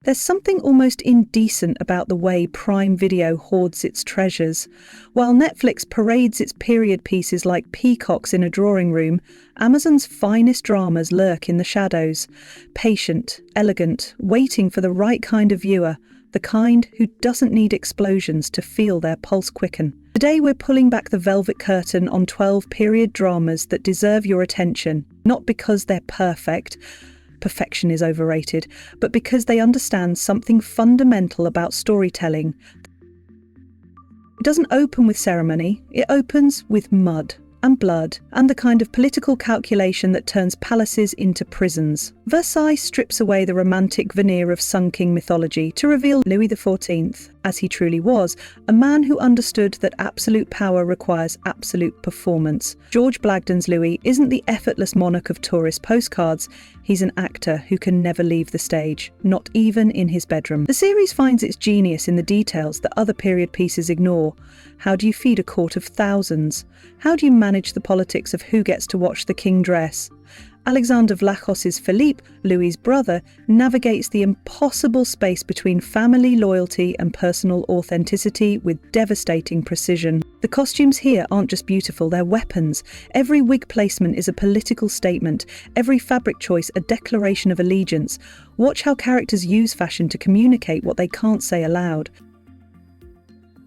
There's something almost indecent about the way Prime Video hoards its treasures. While Netflix parades its period pieces like peacocks in a drawing room, Amazon's finest dramas lurk in the shadows. Patient, elegant, waiting for the right kind of viewer, the kind who doesn't need explosions to feel their pulse quicken. Today we're pulling back the velvet curtain on 12 period dramas that deserve your attention, not because they're perfect, perfection is overrated, but because they understand something fundamental about storytelling. It doesn't open with ceremony, it opens with mud and blood and the kind of political calculation that turns palaces into prisons. Versailles strips away the romantic veneer of Sun King mythology to reveal Louis XIV, as he truly was, a man who understood that absolute power requires absolute performance. George Blagden's Louis isn't the effortless monarch of tourist postcards, he's an actor who can never leave the stage, not even in his bedroom. The series finds its genius in the details that other period pieces ignore. How do you feed a court of thousands? How do you manage the politics of who gets to watch the king dress? Alexander Vlachos's Philippe, Louis's brother, navigates the impossible space between family loyalty and personal authenticity with devastating precision. The costumes here aren't just beautiful, they're weapons. Every wig placement is a political statement, every fabric choice a declaration of allegiance. Watch how characters use fashion to communicate what they can't say aloud.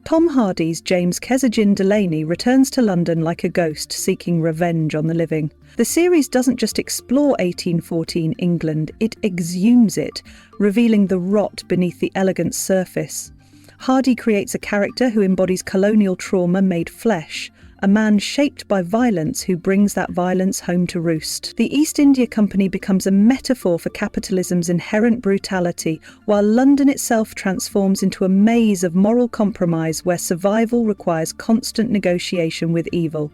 Tom Hardy's James Kezagin Delaney returns to London like a ghost seeking revenge on the living. The series doesn't just explore 1814 England, it exhumes it, revealing the rot beneath the elegant surface. Hardy creates a character who embodies colonial trauma made flesh, a man shaped by violence who brings that violence home to roost. The East India Company becomes a metaphor for capitalism's inherent brutality, while London itself transforms into a maze of moral compromise where survival requires constant negotiation with evil.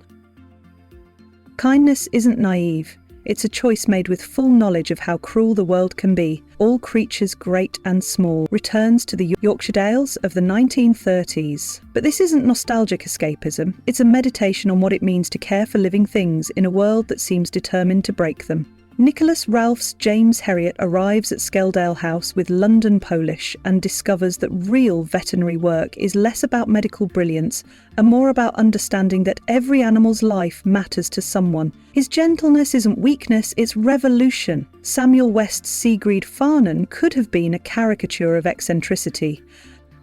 Kindness isn't naive. It's a choice made with full knowledge of how cruel the world can be. All creatures great and small returns to the Yorkshire Dales of the 1930s. But this isn't nostalgic escapism, it's a meditation on what it means to care for living things in a world that seems determined to break them. Nicholas Ralph's James Herriot arrives at Skeldale House with London Polish and discovers that real veterinary work is less about medical brilliance and more about understanding that every animal's life matters to someone. His gentleness isn't weakness, it's revolution. Samuel West's Sigrid Farnan could have been a caricature of eccentricity.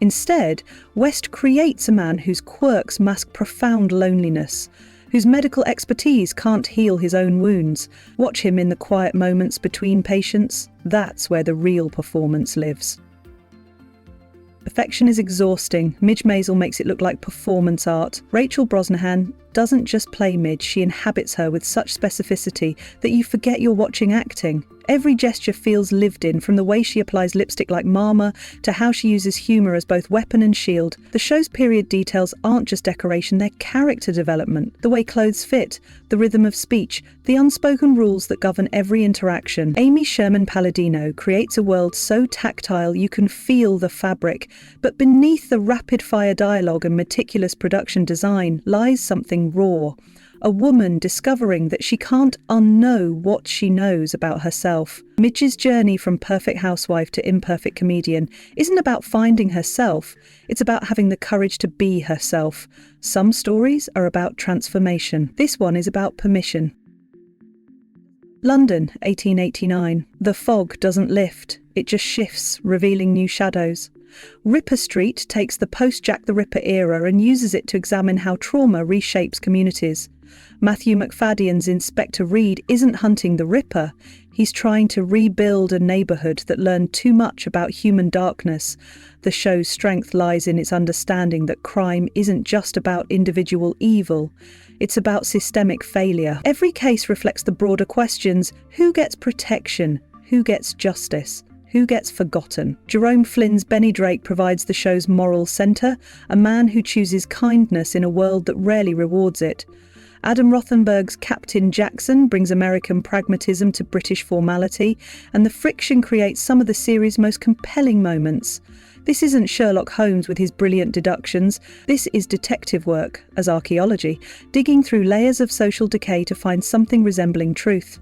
Instead, West creates a man whose quirks mask profound loneliness, whose medical expertise can't heal his own wounds. Watch him in the quiet moments between patients. That's where the real performance lives. Perfection is exhausting. Midge Maisel makes it look like performance art. Rachel Brosnahan doesn't just play Midge, she inhabits her with such specificity that you forget you're watching acting. Every gesture feels lived in, from the way she applies lipstick like Mama to how she uses humour as both weapon and shield. The show's period details aren't just decoration, they're character development. The way clothes fit, the rhythm of speech, the unspoken rules that govern every interaction. Amy Sherman Palladino creates a world so tactile you can feel the fabric, but beneath the rapid-fire dialogue and meticulous production design lies something raw. A woman discovering that she can't unknow what she knows about herself. Midge's journey from perfect housewife to imperfect comedian isn't about finding herself, it's about having the courage to be herself. Some stories are about transformation. This one is about permission. London, 1889. The fog doesn't lift, it just shifts, revealing new shadows. Ripper Street takes the post-Jack the Ripper era and uses it to examine how trauma reshapes communities. Matthew McFadden's Inspector Reed isn't hunting the Ripper, he's trying to rebuild a neighbourhood that learned too much about human darkness. The show's strength lies in its understanding that crime isn't just about individual evil, it's about systemic failure. Every case reflects the broader questions: who gets protection? Who gets justice? Who gets forgotten? Jerome Flynn's Benny Drake provides the show's moral centre, a man who chooses kindness in a world that rarely rewards it. Adam Rothenberg's Captain Jackson brings American pragmatism to British formality, and the friction creates some of the series' most compelling moments. This isn't Sherlock Holmes with his brilliant deductions, this is detective work, as archaeology, digging through layers of social decay to find something resembling truth.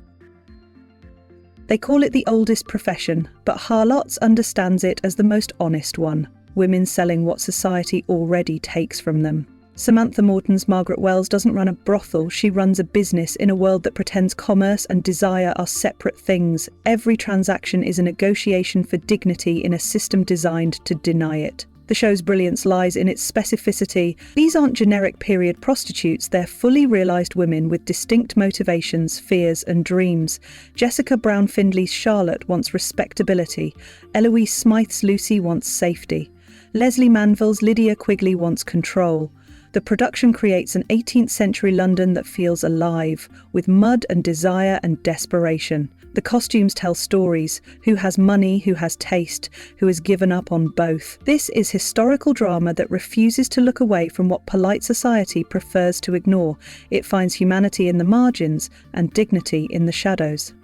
They call it the oldest profession, but HARLOTS understands it as the most honest one. Women selling what society already takes from them. Samantha Morton's Margaret Wells doesn't run a brothel, she runs a business in a world that pretends commerce and desire are separate things. Every transaction is a negotiation for dignity in a system designed to deny it. The show's brilliance lies in its specificity. These aren't generic period prostitutes, they're fully realised women with distinct motivations, fears and dreams. Jessica Brown-Findley's Charlotte wants respectability. Eloise Smythe's Lucy wants safety. Leslie Manville's Lydia Quigley wants control. The production creates an 18th century London that feels alive, with mud and desire and desperation. The costumes tell stories. Who has money, who has taste, who has given up on both. This is historical drama that refuses to look away from what polite society prefers to ignore. It finds humanity in the margins and dignity in the shadows.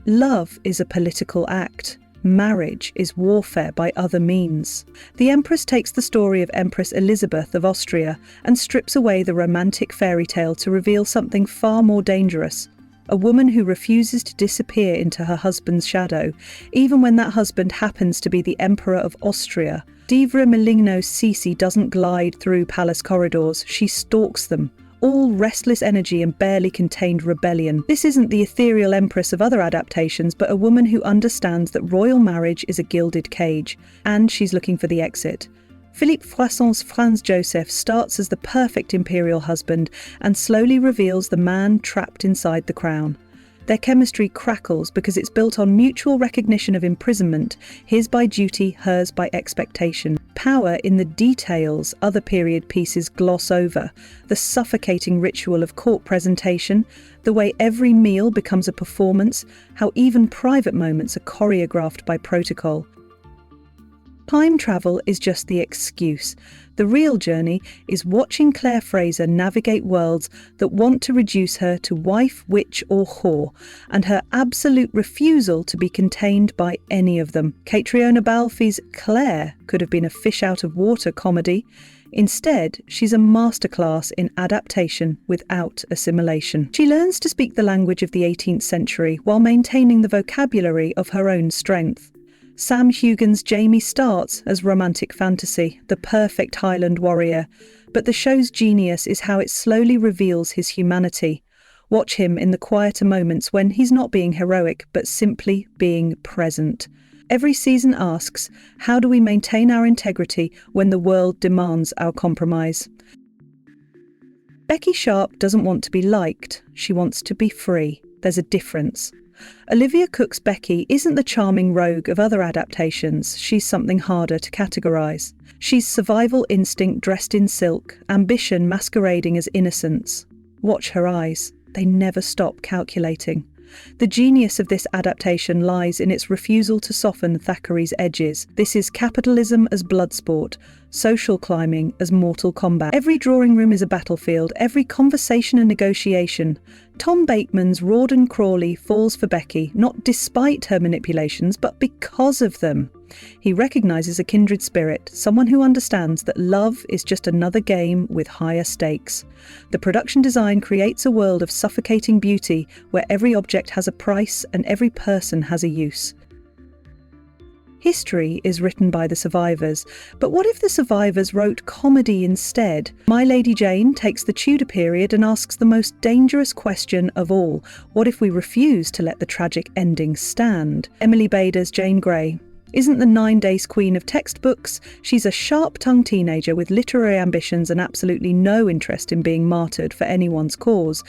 Love is a political act. Marriage is warfare by other means. The Empress takes the story of Empress Elizabeth of Austria and strips away the romantic fairy tale to reveal something far more dangerous. A woman who refuses to disappear into her husband's shadow, even when that husband happens to be the Emperor of Austria. Divra Maligno's Sisi doesn't glide through palace corridors, she stalks them. All restless energy and barely contained rebellion. This isn't the ethereal empress of other adaptations, but a woman who understands that royal marriage is a gilded cage, and she's looking for the exit. Philippe Froissart's Franz Joseph starts as the perfect imperial husband and slowly reveals the man trapped inside the crown. Their chemistry crackles because it's built on mutual recognition of imprisonment, his by duty, hers by expectation. Power in the details other period pieces gloss over. The suffocating ritual of court presentation, the way every meal becomes a performance, how even private moments are choreographed by protocol. Time travel is just the excuse. The real journey is watching Claire Fraser navigate worlds that want to reduce her to wife, witch or whore, and her absolute refusal to be contained by any of them. Catriona Balfe's Claire could have been a fish-out-of-water comedy. Instead, she's a masterclass in adaptation without assimilation. She learns to speak the language of the 18th century while maintaining the vocabulary of her own strength. Sam Hugan's Jamie starts as romantic fantasy, the perfect Highland warrior, but the show's genius is how it slowly reveals his humanity. Watch him in the quieter moments when he's not being heroic, but simply being present. Every season asks, how do we maintain our integrity when the world demands our compromise? Becky Sharp doesn't want to be liked, she wants to be free. There's a difference. Olivia Cooke's Becky isn't the charming rogue of other adaptations, she's something harder to categorise. She's survival instinct dressed in silk, ambition masquerading as innocence. Watch her eyes, they never stop calculating. The genius of this adaptation lies in its refusal to soften Thackeray's edges. This is capitalism as bloodsport, social climbing as mortal combat. Every drawing room is a battlefield, every conversation a negotiation. Tom Bateman's Rawdon Crawley falls for Becky, not despite her manipulations, but because of them. He recognises a kindred spirit, someone who understands that love is just another game with higher stakes. The production design creates a world of suffocating beauty where every object has a price and every person has a use. History is written by the survivors, but what if the survivors wrote comedy instead? My Lady Jane takes the Tudor period and asks the most dangerous question of all. What if we refuse to let the tragic ending stand? Emily Bader's Jane Grey isn't the 9 Days queen of textbooks. She's a sharp-tongued teenager with literary ambitions and absolutely no interest in being martyred for anyone's cause.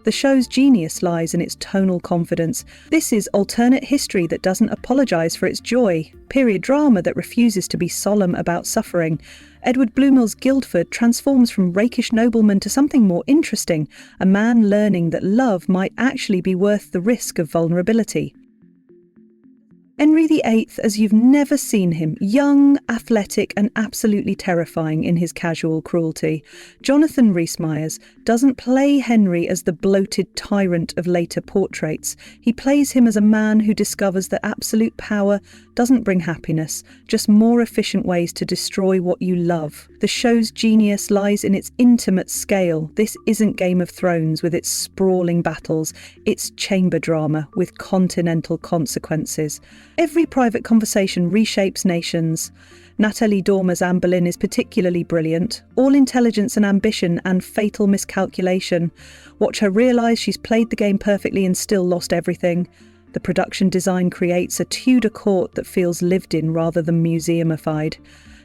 The show's genius lies in its tonal confidence. This is alternate history that doesn't apologise for its joy, period drama that refuses to be solemn about suffering. Edward Bluemill's Guildford transforms from rakish nobleman to something more interesting, a man learning that love might actually be worth the risk of vulnerability. Henry VIII as you've never seen him, young, athletic and absolutely terrifying in his casual cruelty. Jonathan Rhys-Meyers doesn't play Henry as the bloated tyrant of later portraits. He plays him as a man who discovers that absolute power doesn't bring happiness, just more efficient ways to destroy what you love. The show's genius lies in its intimate scale. This isn't Game of Thrones with its sprawling battles, it's chamber drama with continental consequences. Every private conversation reshapes nations. Natalie Dormer's Anne Boleyn is particularly brilliant. All intelligence and ambition and fatal miscalculation. Watch her realise she's played the game perfectly and still lost everything. The production design creates a Tudor court that feels lived in rather than museumified.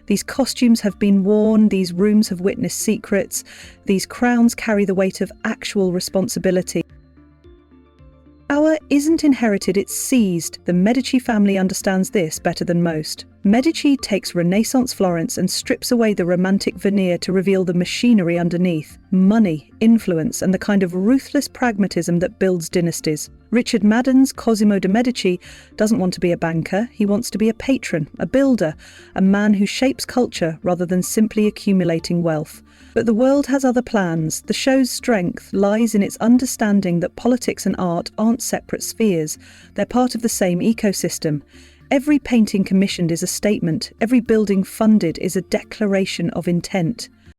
These costumes have been worn, these rooms have witnessed secrets, these crowns carry the weight of actual responsibility. Power isn't inherited, it's seized. The Medici family understands this better than most. Medici takes Renaissance Florence and strips away the romantic veneer to reveal the machinery underneath: money, influence, and the kind of ruthless pragmatism that builds dynasties. Richard Madden's Cosimo de' Medici doesn't want to be a banker, he wants to be a patron, a builder, a man who shapes culture rather than simply accumulating wealth. But the world has other plans. The show's strength lies in its understanding that politics and art aren't separate spheres, they're part of the same ecosystem. Every painting commissioned is a statement, every building funded is a declaration of intent.